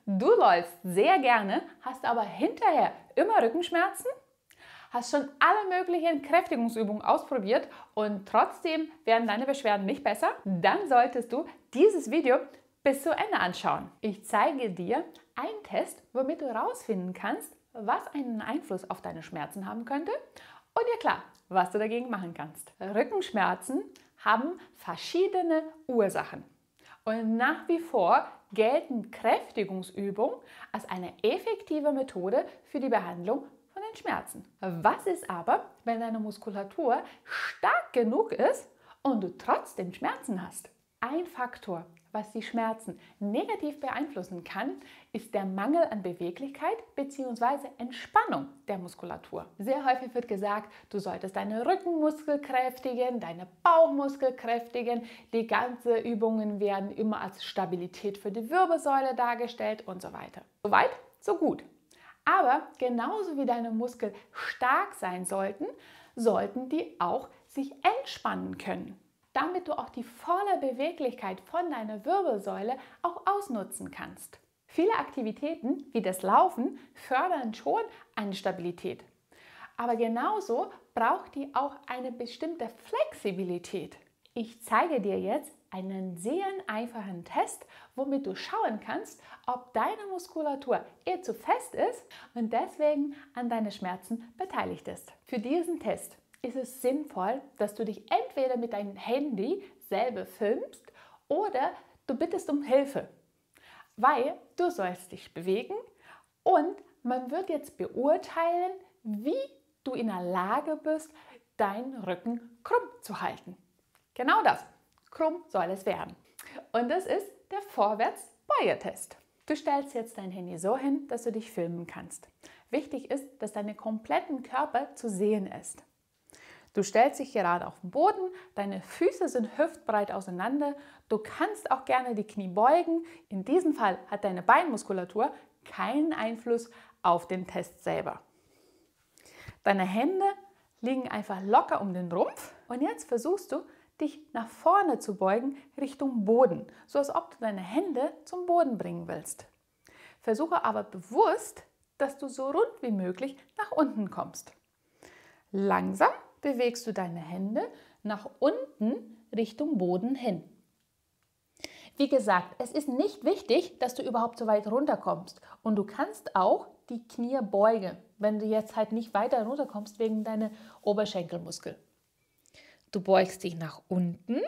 Du läufst sehr gerne, hast aber hinterher immer Rückenschmerzen? Hast schon alle möglichen Kräftigungsübungen ausprobiert und trotzdem werden deine Beschwerden nicht besser? Dann solltest du dieses Video bis zu Ende anschauen. Ich zeige dir einen Test, womit du herausfinden kannst, was einen Einfluss auf deine Schmerzen haben könnte und dir klar, was du dagegen machen kannst. Rückenschmerzen haben verschiedene Ursachen. Und nach wie vor gelten Kräftigungsübungen als eine effektive Methode für die Behandlung von den Schmerzen. Was ist aber, wenn deine Muskulatur stark genug ist und du trotzdem Schmerzen hast? Ein Faktor, was die Schmerzen negativ beeinflussen kann, ist der Mangel an Beweglichkeit bzw. Entspannung der Muskulatur. Sehr häufig wird gesagt, du solltest deine Rückenmuskel kräftigen, deine Bauchmuskel kräftigen. Die ganzen Übungen werden immer als Stabilität für die Wirbelsäule dargestellt und so weiter. Soweit, so gut. Aber genauso wie deine Muskeln stark sein sollten, sollten die auch sich entspannen können, damit du auch die volle Beweglichkeit von deiner Wirbelsäule auch ausnutzen kannst. Viele Aktivitäten wie das Laufen fördern schon eine Stabilität. Aber genauso braucht die auch eine bestimmte Flexibilität. Ich zeige dir jetzt einen sehr einfachen Test, womit du schauen kannst, ob deine Muskulatur eher zu fest ist und deswegen an deinen Schmerzen beteiligt ist. Für diesen Test ist es sinnvoll, dass du dich entweder mit deinem Handy selber filmst oder du bittest um Hilfe, weil du sollst dich bewegen und man wird jetzt beurteilen, wie du in der Lage bist, deinen Rücken krumm zu halten. Genau das, krumm soll es werden. Und das ist der Vorwärts-Beuge-Test. Du stellst jetzt dein Handy so hin, dass du dich filmen kannst. Wichtig ist, dass dein kompletten Körper zu sehen ist. Du stellst dich gerade auf den Boden, deine Füße sind hüftbreit auseinander, du kannst auch gerne die Knie beugen. In diesem Fall hat deine Beinmuskulatur keinen Einfluss auf den Test selber. Deine Hände liegen einfach locker um den Rumpf und jetzt versuchst du, dich nach vorne zu beugen Richtung Boden, so als ob du deine Hände zum Boden bringen willst. Versuche aber bewusst, dass du so rund wie möglich nach unten kommst. Langsam bewegst du deine Hände nach unten Richtung Boden hin. Wie gesagt, es ist nicht wichtig, dass du überhaupt so weit runterkommst und du kannst auch die Knie beugen, wenn du jetzt halt nicht weiter runterkommst wegen deiner Oberschenkelmuskel. Du beugst dich nach unten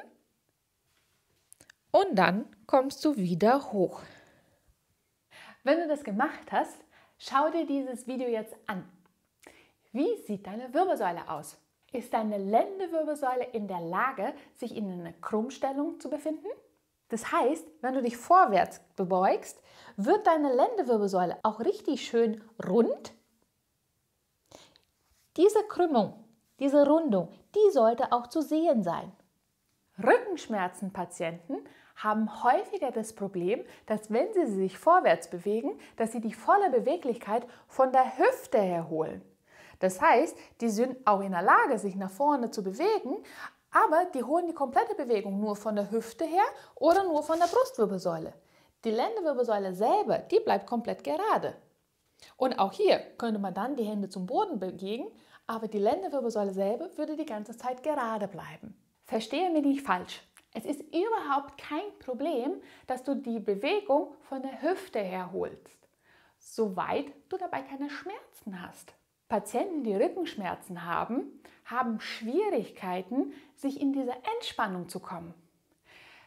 und dann kommst du wieder hoch. Wenn du das gemacht hast, schau dir dieses Video jetzt an. Wie sieht deine Wirbelsäule aus? Ist deine Lendenwirbelsäule in der Lage, sich in einer Krummstellung zu befinden? Das heißt, wenn du dich vorwärts beugst, wird deine Lendenwirbelsäule auch richtig schön rund. Diese Krümmung, diese Rundung, die sollte auch zu sehen sein. Rückenschmerzenpatienten haben häufiger das Problem, dass wenn sie sich vorwärts bewegen, dass sie die volle Beweglichkeit von der Hüfte her holen. Das heißt, die sind auch in der Lage, sich nach vorne zu bewegen, aber die holen die komplette Bewegung nur von der Hüfte her oder nur von der Brustwirbelsäule. Die Lendenwirbelsäule selber, die bleibt komplett gerade. Und auch hier könnte man dann die Hände zum Boden bewegen, aber die Lendenwirbelsäule selber würde die ganze Zeit gerade bleiben. Verstehe mich nicht falsch. Es ist überhaupt kein Problem, dass du die Bewegung von der Hüfte her holst, soweit du dabei keine Schmerzen hast. Patienten, die Rückenschmerzen haben, haben Schwierigkeiten, sich in diese Entspannung zu kommen.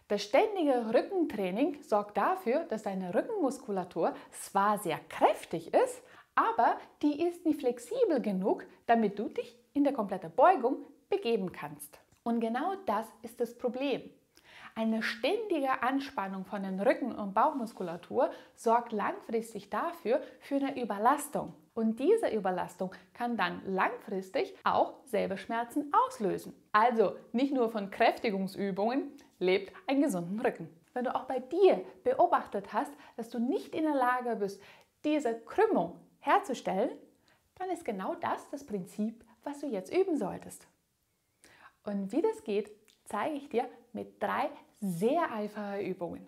Das ständige Rückentraining sorgt dafür, dass deine Rückenmuskulatur zwar sehr kräftig ist, aber die ist nicht flexibel genug, damit du dich in der kompletten Beugung begeben kannst. Und genau das ist das Problem. Eine ständige Anspannung von den Rücken- und Bauchmuskulatur sorgt langfristig dafür für eine Überlastung. Und diese Überlastung kann dann langfristig auch selber Schmerzen auslösen. Also nicht nur von Kräftigungsübungen lebt ein gesunden Rücken. Wenn du auch bei dir beobachtet hast, dass du nicht in der Lage bist, diese Krümmung herzustellen, dann ist genau das Prinzip, was du jetzt üben solltest. Und wie das geht, zeige ich dir mit 3 sehr einfachen Übungen.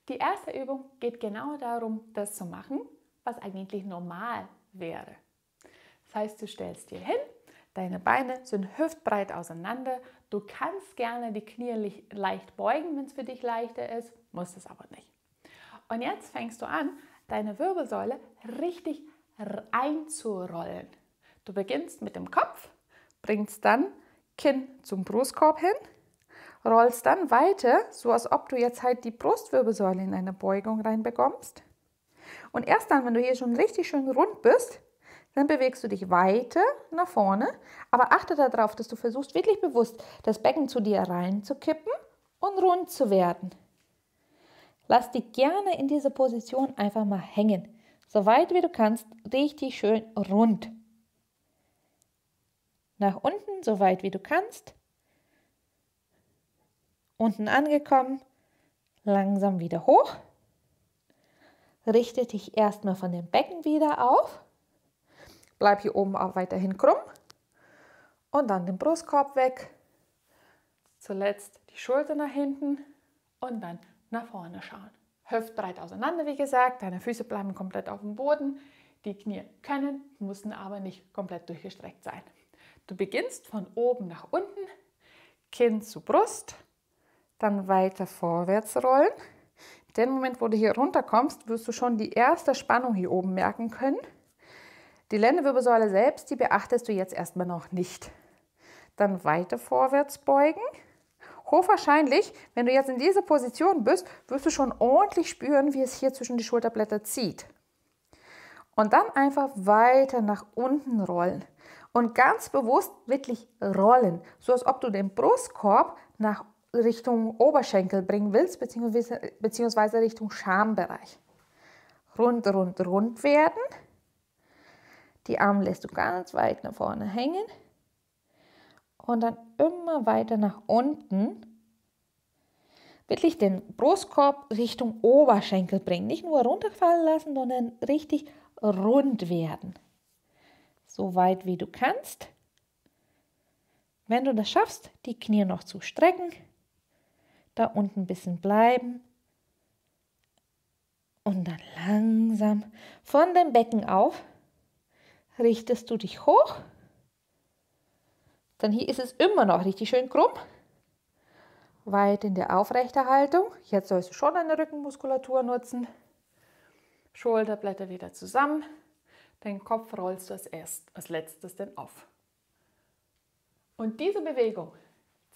Die erste Übung geht genau darum, das zu machen, was eigentlich normal wäre. Das heißt, du stellst dir hin, deine Beine sind hüftbreit auseinander. Du kannst gerne die Knie leicht beugen, wenn es für dich leichter ist, musst es aber nicht. Und jetzt fängst du an, deine Wirbelsäule richtig einzurollen. Du beginnst mit dem Kopf, bringst dann Kinn zum Brustkorb hin, rollst dann weiter, so als ob du jetzt halt die Brustwirbelsäule in eine Beugung reinbekommst. Und erst dann, wenn du hier schon richtig schön rund bist, dann bewegst du dich weiter nach vorne, aber achte darauf, dass du versuchst wirklich bewusst das Becken zu dir reinzukippen und rund zu werden. Lass dich gerne in dieser Position einfach mal hängen, so weit wie du kannst, richtig schön rund. Nach unten, so weit wie du kannst. Unten angekommen, langsam wieder hoch. Richte dich erstmal von dem Becken wieder auf. Bleib hier oben auch weiterhin krumm. Und dann den Brustkorb weg. Zuletzt die Schulter nach hinten und dann nach vorne schauen. Hüftbreit auseinander, wie gesagt. Deine Füße bleiben komplett auf dem Boden. Die Knie können, müssen aber nicht komplett durchgestreckt sein. Du beginnst von oben nach unten, Kinn zu Brust, dann weiter vorwärts rollen. In dem Moment, wo du hier runterkommst, wirst du schon die erste Spannung hier oben merken können. Die Lendenwirbelsäule selbst, die beachtest du jetzt erstmal noch nicht. Dann weiter vorwärts beugen. Hochwahrscheinlich, wenn du jetzt in dieser Position bist, wirst du schon ordentlich spüren, wie es hier zwischen die Schulterblätter zieht. Und dann einfach weiter nach unten rollen. Und ganz bewusst wirklich rollen, so als ob du den Brustkorb nach Richtung Oberschenkel bringen willst, beziehungsweise Richtung Schambereich. Rund, rund, rund werden. Die Arme lässt du ganz weit nach vorne hängen. Und dann immer weiter nach unten. Wirklich den Brustkorb Richtung Oberschenkel bringen. Nicht nur runterfallen lassen, sondern richtig rund werden. So weit wie du kannst. Wenn du das schaffst, die Knie noch zu strecken, da unten ein bisschen bleiben und dann langsam von dem Becken auf richtest du dich hoch. Dann hier ist es immer noch richtig schön krumm. Weit in der Aufrechterhaltung. Jetzt sollst du schon deine Rückenmuskulatur nutzen. Schulterblätter wieder zusammen. Den Kopf rollst du als letztes dann auf. Und diese Bewegung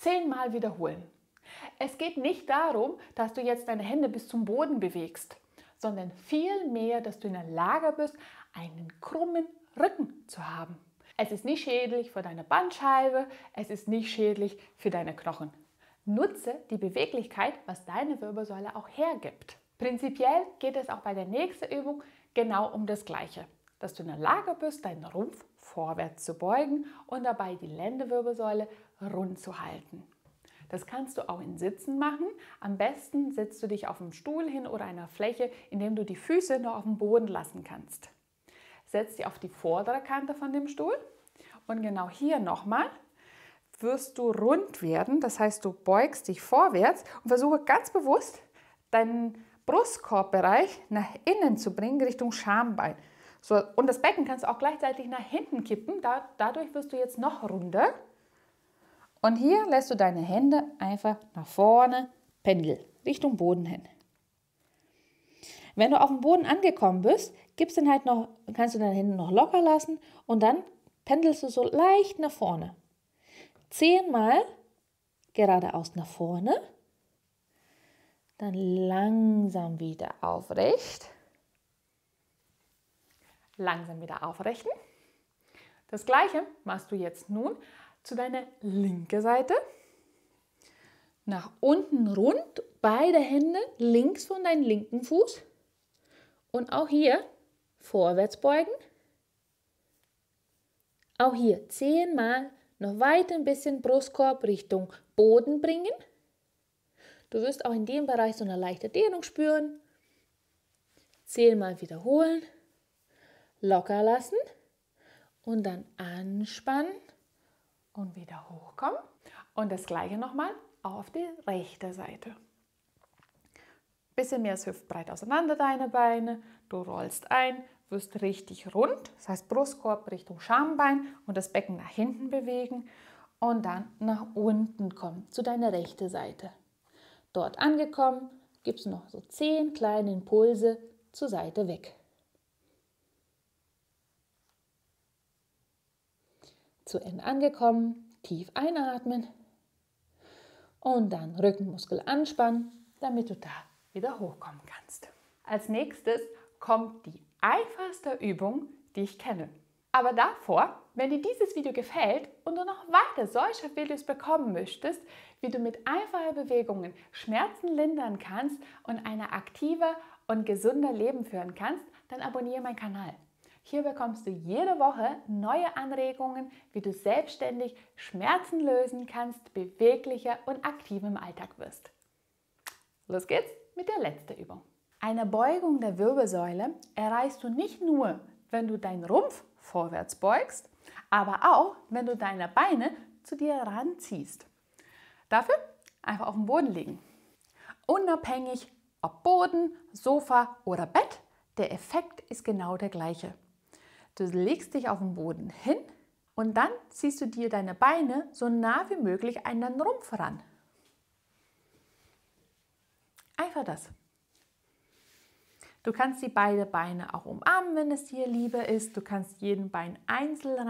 10-mal wiederholen. Es geht nicht darum, dass du jetzt deine Hände bis zum Boden bewegst, sondern vielmehr, dass du in der Lage bist, einen krummen Rücken zu haben. Es ist nicht schädlich für deine Bandscheibe, es ist nicht schädlich für deine Knochen. Nutze die Beweglichkeit, was deine Wirbelsäule auch hergibt. Prinzipiell geht es auch bei der nächsten Übung genau um das Gleiche. Dass du in der Lage bist, deinen Rumpf vorwärts zu beugen und dabei die Lendenwirbelsäule rund zu halten. Das kannst du auch in Sitzen machen. Am besten setzt du dich auf einem Stuhl hin oder einer Fläche, indem du die Füße noch auf dem Boden lassen kannst. Setz dich auf die vordere Kante von dem Stuhl und genau hier nochmal wirst du rund werden. Das heißt, du beugst dich vorwärts und versuche ganz bewusst, deinen Brustkorbbereich nach innen zu bringen, Richtung Schambein. So, und das Becken kannst du auch gleichzeitig nach hinten kippen. Dadurch wirst du jetzt noch runder. Und hier lässt du deine Hände einfach nach vorne pendeln, Richtung Boden hin. Wenn du auf dem Boden angekommen bist, kannst du deine Hände noch locker lassen und dann pendelst du so leicht nach vorne. 10-mal geradeaus nach vorne, dann langsam wieder aufrecht. Langsam wieder aufrichten. Das Gleiche machst du jetzt nun zu deiner linken Seite. Nach unten rund, beide Hände links von deinem linken Fuß. Und auch hier vorwärts beugen. Auch hier 10-mal noch weiter ein bisschen Brustkorb Richtung Boden bringen. Du wirst auch in dem Bereich so eine leichte Dehnung spüren. 10-mal wiederholen. Locker lassen und dann anspannen und wieder hochkommen. Und das Gleiche nochmal auf die rechte Seite. bisschen mehr als hüftbreit auseinander deine Beine, du rollst ein, wirst richtig rund, das heißt Brustkorb Richtung Schambein und das Becken nach hinten bewegen und dann nach unten kommen, zu deiner rechten Seite. Dort angekommen, gibst du noch so 10 kleine Impulse zur Seite weg. Zu Ende angekommen, tief einatmen und dann Rückenmuskel anspannen, damit du da wieder hochkommen kannst. Als nächstes kommt die einfachste Übung, die ich kenne. Aber davor, wenn dir dieses Video gefällt und du noch weiter solcher Videos bekommen möchtest, wie du mit einfachen Bewegungen Schmerzen lindern kannst und ein aktiver und gesunder Leben führen kannst, dann abonniere meinen Kanal. Hier bekommst du jede Woche neue Anregungen, wie du selbstständig Schmerzen lösen kannst, beweglicher und aktiv im Alltag wirst. Los geht's mit der letzten Übung. Eine Beugung der Wirbelsäule erreichst du nicht nur, wenn du deinen Rumpf vorwärts beugst, aber auch, wenn du deine Beine zu dir ranziehst. Dafür einfach auf dem Boden liegen. Unabhängig ob Boden, Sofa oder Bett, der Effekt ist genau der gleiche. Du legst dich auf den Boden hin und dann ziehst du dir deine Beine so nah wie möglich an deinen Rumpf ran. Einfach das. Du kannst die beiden Beine auch umarmen, wenn es dir lieber ist. Du kannst jeden Bein einzeln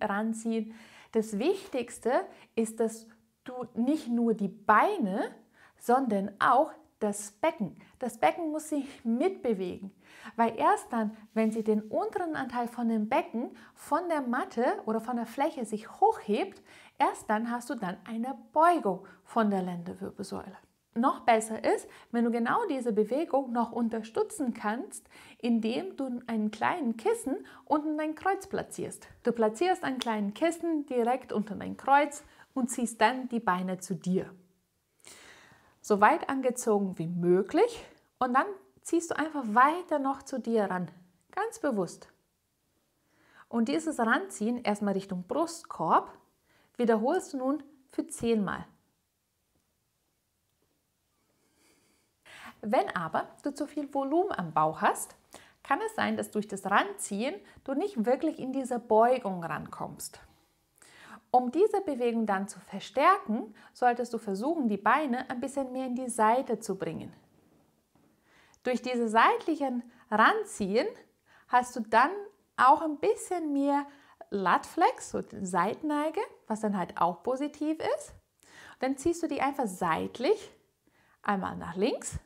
ranziehen. Das Wichtigste ist, dass du nicht nur die Beine, sondern auch das Becken. Das Becken muss sich mitbewegen, weil erst dann, wenn sie den unteren Anteil von dem Becken von der Matte oder von der Fläche sich hochhebt, erst dann hast du dann eine Beugung von der Lendenwirbelsäule. Noch besser ist, wenn du genau diese Bewegung noch unterstützen kannst, indem du einen kleinen Kissen unten dein Kreuz platzierst. Du platzierst einen kleinen Kissen direkt unter dein Kreuz und ziehst dann die Beine zu dir. So weit angezogen wie möglich und dann ziehst du einfach weiter noch zu dir ran, ganz bewusst. Und dieses Ranziehen erstmal Richtung Brustkorb wiederholst du nun für 10 Mal. Wenn aber du zu viel Volumen am Bauch hast, kann es sein, dass durch das Ranziehen du nicht wirklich in diese Beugung rankommst. Um diese Bewegung dann zu verstärken, solltest du versuchen, die Beine ein bisschen mehr in die Seite zu bringen. Durch dieses seitlichen Ranziehen hast du dann auch ein bisschen mehr Lat-Flex, so Seitenneige, was dann halt auch positiv ist. Dann ziehst du die einfach seitlich, einmal nach links,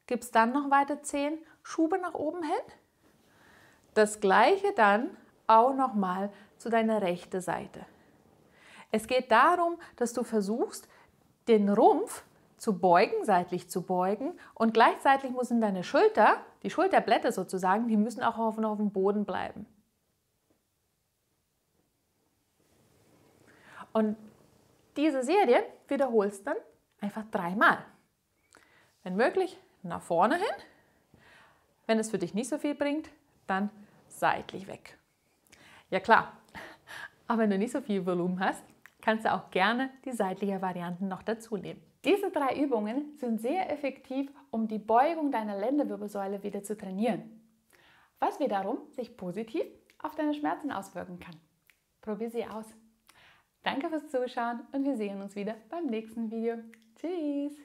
gibst dann noch weiter 10 Schube nach oben hin. Das gleiche dann auch nochmal zu deiner rechten Seite. Es geht darum, dass du versuchst, den Rumpf zu beugen, seitlich zu beugen und gleichzeitig müssen deine Schulter, die Schulterblätter sozusagen, die müssen auch auf dem Boden bleiben. Und diese Serie wiederholst dann einfach 3 Mal. Wenn möglich, nach vorne hin. Wenn es für dich nicht so viel bringt, dann seitlich weg. Ja klar, aber wenn du nicht so viel Volumen hast, kannst du auch gerne die seitliche Variante noch dazu nehmen. Diese 3 Übungen sind sehr effektiv, um die Beugung deiner Lendenwirbelsäule wieder zu trainieren, was wiederum sich positiv auf deine Schmerzen auswirken kann. Probier sie aus. Danke fürs Zuschauen und wir sehen uns wieder beim nächsten Video. Tschüss!